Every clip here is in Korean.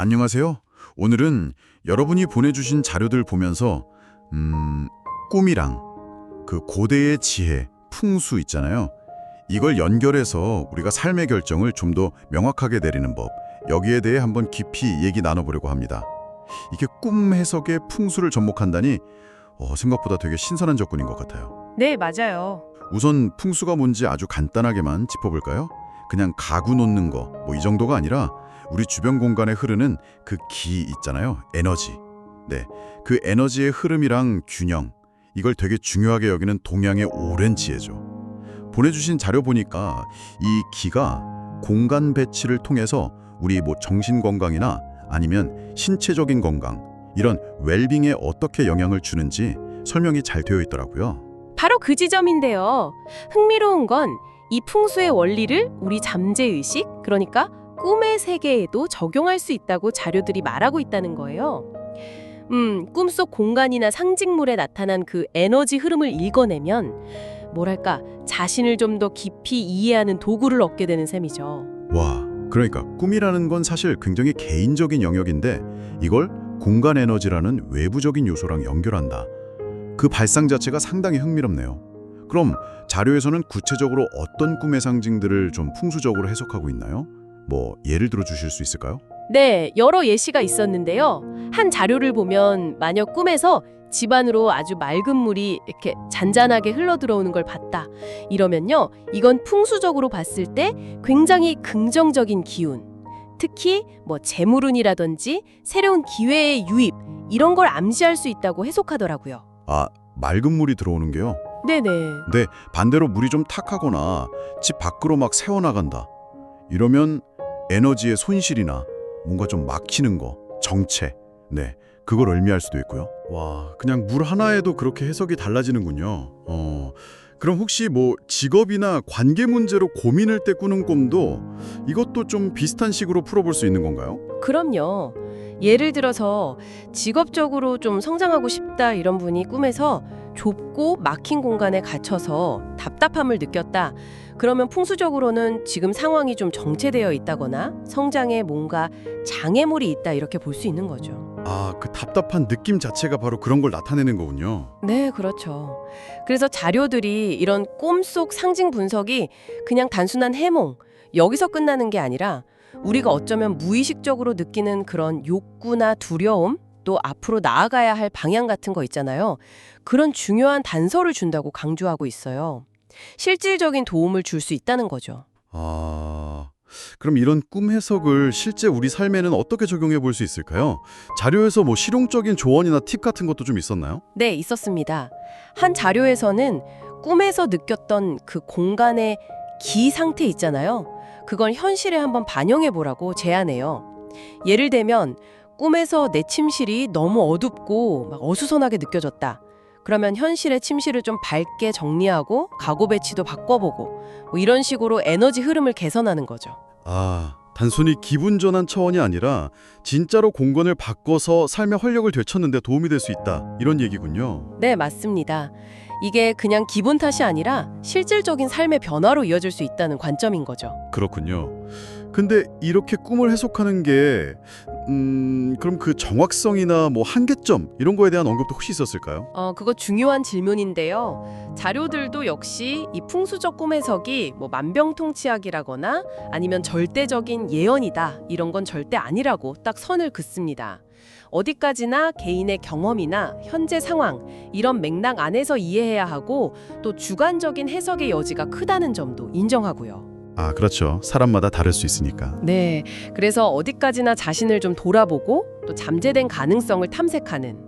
안녕하세요. 오늘은 여러분이 보내주신 자료들 보면서 꿈이랑 그 고대의 지혜, 풍수 있잖아요. 이걸 연결해서 우리가 삶의 결정을 좀 더 명확하게 내리는 법, 여기에 대해 한번 깊이 얘기 나눠보려고 합니다. 이게 꿈 해석의 풍수를 접목한다니 생각보다 되게 신선한 접근인 것 같아요. 네, 맞아요. 우선 풍수가 뭔지 아주 간단하게만 짚어볼까요? 그냥 가구 놓는 거, 이 정도가 아니라 우리 주변 공간에 흐르는 그 기 있잖아요. 에너지. 네, 그 에너지의 흐름이랑 균형, 이걸 되게 중요하게 여기는 동양의 오랜 지혜죠. 보내주신 자료 보니까 이 기가 공간 배치를 통해서 우리 정신 건강이나 아니면 신체적인 건강, 이런 웰빙에 어떻게 영향을 주는지 설명이 잘 되어 있더라고요. 바로 그 지점인데요. 흥미로운 건 이 풍수의 원리를 우리 잠재의식, 그러니까 꿈의 세계에도 적용할 수 있다고 자료들이 말하고 있다는 거예요. 꿈속 공간이나 상징물에 나타난 그 에너지 흐름을 읽어내면 뭐랄까 자신을 좀 더 깊이 이해하는 도구를 얻게 되는 셈이죠. 와, 그러니까 꿈이라는 건 사실 굉장히 개인적인 영역인데 이걸 공간 에너지라는 외부적인 요소랑 연결한다. 그 발상 자체가 상당히 흥미롭네요. 그럼 자료에서는 구체적으로 어떤 꿈의 상징들을 좀 풍수적으로 해석하고 있나요? 예를 들어 주실 수 있을까요? 네, 여러 예시가 있었는데요. 한 자료를 보면 만약 꿈에서 집 안으로 아주 맑은 물이 이렇게 잔잔하게 흘러들어오는 걸 봤다. 이러면요, 이건 풍수적으로 봤을 때 굉장히 긍정적인 기운, 특히 재물운이라든지 새로운 기회의 유입, 이런 걸 암시할 수 있다고 해석하더라고요. 아, 맑은 물이 들어오는 게요? 네네. 네, 반대로 물이 좀 탁하거나 집 밖으로 막 새어나간다. 이러면 에너지의 손실이나 뭔가 좀 막히는 거, 정체, 네, 그걸 의미할 수도 있고요. 와, 그냥 물 하나에도 그렇게 해석이 달라지는군요. 그럼 혹시 직업이나 관계 문제로 고민할 때 꾸는 꿈도 이것도 좀 비슷한 식으로 풀어볼 수 있는 건가요? 그럼요. 예를 들어서 직업적으로 좀 성장하고 싶다 이런 분이 꿈에서 좁고 막힌 공간에 갇혀서 답답함을 느꼈다. 그러면 풍수적으로는 지금 상황이 좀 정체되어 있다거나 성장에 뭔가 장애물이 있다 이렇게 볼 수 있는 거죠. 아, 그 답답한 느낌 자체가 바로 그런 걸 나타내는 거군요. 네, 그렇죠. 그래서 자료들이 이런 꿈속 상징 분석이 그냥 단순한 해몽, 여기서 끝나는 게 아니라 우리가 어쩌면 무의식적으로 느끼는 그런 욕구나 두려움, 또 앞으로 나아가야 할 방향 같은 거 있잖아요. 그런 중요한 단서를 준다고 강조하고 있어요. 실질적인 도움을 줄 수 있다는 거죠. 아, 그럼 이런 꿈 해석을 실제 우리 삶에는 어떻게 적용해 볼 수 있을까요? 자료에서 실용적인 조언이나 팁 같은 것도 좀 있었나요? 네, 있었습니다. 한 자료에서는 꿈에서 느꼈던 그 공간의 기 상태 있잖아요. 그걸 현실에 한번 반영해 보라고 제안해요. 예를 들면 꿈에서 내 침실이 너무 어둡고 막 어수선하게 느껴졌다. 그러면 현실의 침실을 좀 밝게 정리하고 가구 배치도 바꿔보고 이런 식으로 에너지 흐름을 개선하는 거죠. 아, 단순히 기분 전환 차원이 아니라 진짜로 공간을 바꿔서 삶의 활력을 되찾는 데 도움이 될 수 있다. 이런 얘기군요. 네, 맞습니다. 이게 그냥 기분 탓이 아니라 실질적인 삶의 변화로 이어질 수 있다는 관점인 거죠. 그렇군요. 근데 이렇게 꿈을 해석하는 게 그럼 그 정확성이나 한계점 이런 거에 대한 언급도 혹시 있었을까요? 그거 중요한 질문인데요. 자료들도 역시 이 풍수적 꿈 해석이 만병통치약이라거나 아니면 절대적인 예언이다 이런 건 절대 아니라고 딱 선을 긋습니다. 어디까지나 개인의 경험이나 현재 상황 이런 맥락 안에서 이해해야 하고 또 주관적인 해석의 여지가 크다는 점도 인정하고요. 아, 그렇죠. 사람마다 다를 수 있으니까. 네, 그래서 어디까지나 자신을 좀 돌아보고 또 잠재된 가능성을 탐색하는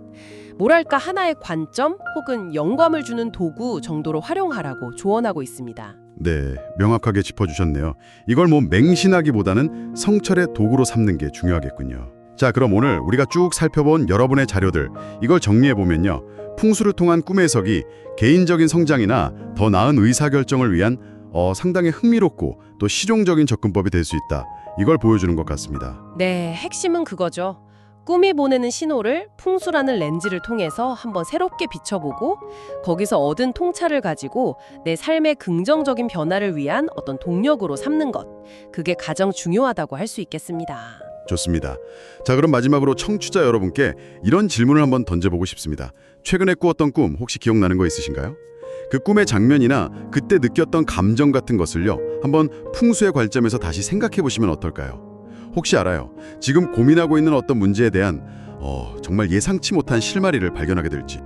뭐랄까 하나의 관점 혹은 영감을 주는 도구 정도로 활용하라고 조언하고 있습니다. 네, 명확하게 짚어주셨네요. 이걸 맹신하기보다는 성찰의 도구로 삼는 게 중요하겠군요. 자, 그럼 오늘 우리가 쭉 살펴본 여러분의 자료들, 이걸 정리해보면요. 풍수를 통한 꿈의 해석이 개인적인 성장이나 더 나은 의사결정을 위한 상당히 흥미롭고 또 실용적인 접근법이 될 수 있다. 이걸 보여주는 것 같습니다. 네, 핵심은 그거죠. 꿈이 보내는 신호를 풍수라는 렌즈를 통해서 한번 새롭게 비춰보고 거기서 얻은 통찰을 가지고 내 삶의 긍정적인 변화를 위한 어떤 동력으로 삼는 것. 그게 가장 중요하다고 할 수 있겠습니다. 좋습니다. 자, 그럼 마지막으로 청취자 여러분께 이런 질문을 한번 던져보고 싶습니다. 최근에 꾸었던 꿈 혹시 기억나는 거 있으신가요? 그 꿈의 장면이나 그때 느꼈던 감정 같은 것을요, 한번 풍수의 관점에서 다시 생각해 보시면 어떨까요? 혹시 알아요? 지금 고민하고 있는 어떤 문제에 대한 정말 예상치 못한 실마리를 발견하게 될지.